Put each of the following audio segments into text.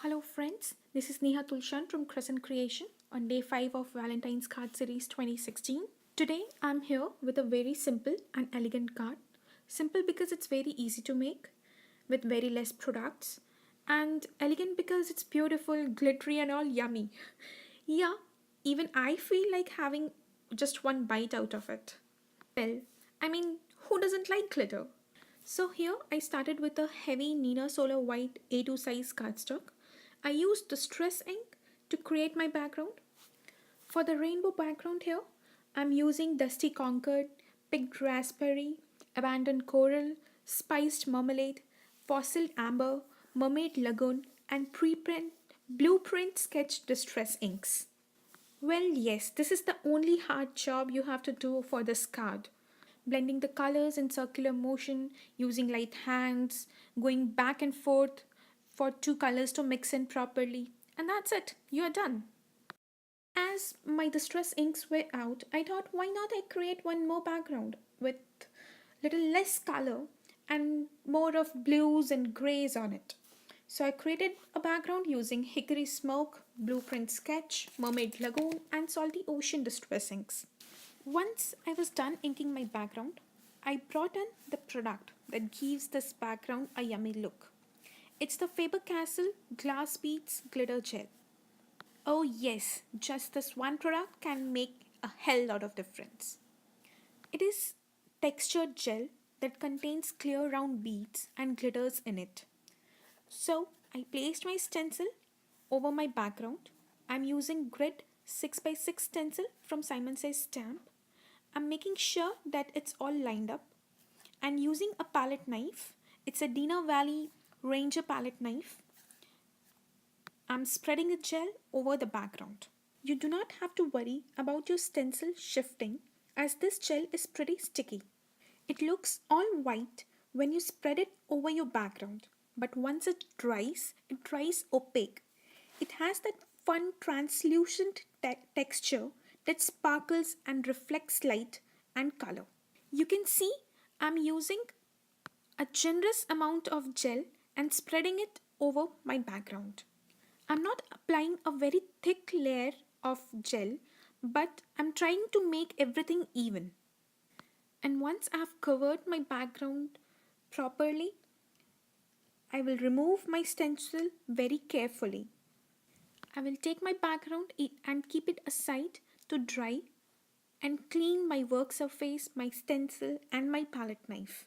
Hello friends, this is Neha Tulshan from Crescent Creation on day 5 of Valentine's card series 2016. Today I'm here with a very simple and elegant card. Simple because it's very easy to make with very less products, and elegant because it's beautiful, glittery and all yummy. Yeah, even I feel like having just one bite out of it. Well, I mean, who doesn't like glitter? So here I started with a heavy Nina Solar White A2 size cardstock. I used Distress ink to create my background. For the rainbow background here, I'm using Dusty Concord, Picked Raspberry, Abandoned Coral, Spiced Marmalade, Fossil Amber, Mermaid Lagoon, and preprint Blueprint Sketch Distress inks. Well, yes, this is the only hard job you have to do for this card. Blending the colors in circular motion, using light hands, going back and forth for two colors to mix in properly. And that's it, you're done. As my distress inks were out, I thought why not I create one more background with little less color and more of blues and grays on it. So I created a background using Hickory Smoke, Blueprint Sketch, Mermaid Lagoon and Salty Ocean distress inks. Once I was done inking my background, I brought in the product that gives this background a yummy look. It's the Faber Glass Beads Glitter Gel. Oh yes, just this one product can make a hell lot of difference. It is textured gel that contains clear round beads and glitters in it. So I placed my stencil over my background. I'm using grid 6x6 stencil from Simon Says Stamp. I'm making sure that it's all lined up and using a palette knife. It's a Dina Valley Ranger palette knife. I'm spreading the gel over the background. You do not have to worry about your stencil shifting as this gel is pretty sticky. It looks all white when you spread it over your background, but once it dries opaque. It has that fun translucent texture that sparkles and reflects light and color. You can see I'm using a generous amount of gel and spreading it over my background. I'm not applying a very thick layer of gel, but I'm trying to make everything even. And once I've covered my background properly, I will remove my stencil very carefully. I will take my background and keep it aside to dry and clean my work surface, my stencil and my palette knife.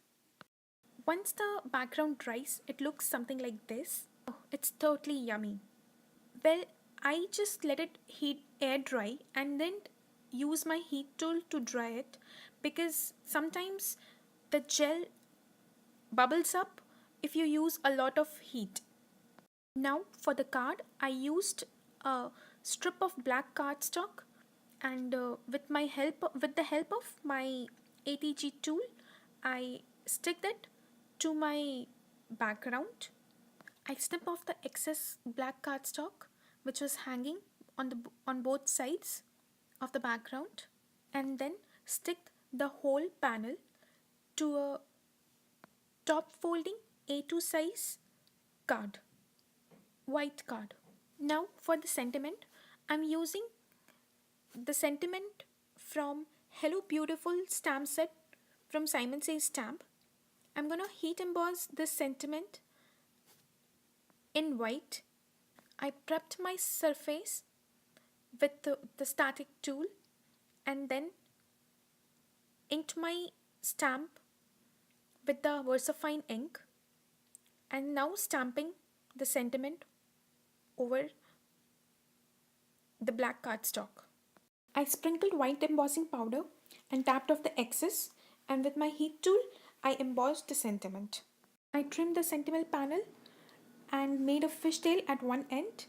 Once the background dries, it looks something like this. Oh, it's totally yummy. Well, I just let it heat air dry and then use my heat tool to dry it because sometimes the gel bubbles up if you use a lot of heat. Now for the card, I used a strip of black cardstock and with the help of my ATG tool, I stick that to my background. I snip off the excess black cardstock which was hanging on both sides of the background and then stick the whole panel to a top folding A2 size card, white card. Now for the sentiment, I'm using the sentiment from Hello Beautiful stamp set from Simon Says Stamp. I'm gonna heat emboss this sentiment in white. I prepped my surface with the static tool and then inked my stamp with the VersaFine ink and now stamping the sentiment over the black cardstock. I sprinkled white embossing powder and tapped off the excess, and with my heat tool I embossed the sentiment. I trimmed the sentiment panel and made a fishtail at one end,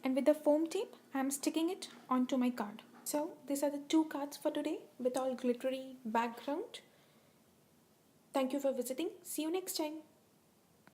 and with the foam tape I am sticking it onto my card. So these are the two cards for today with all glittery background. Thank you for visiting. See you next time.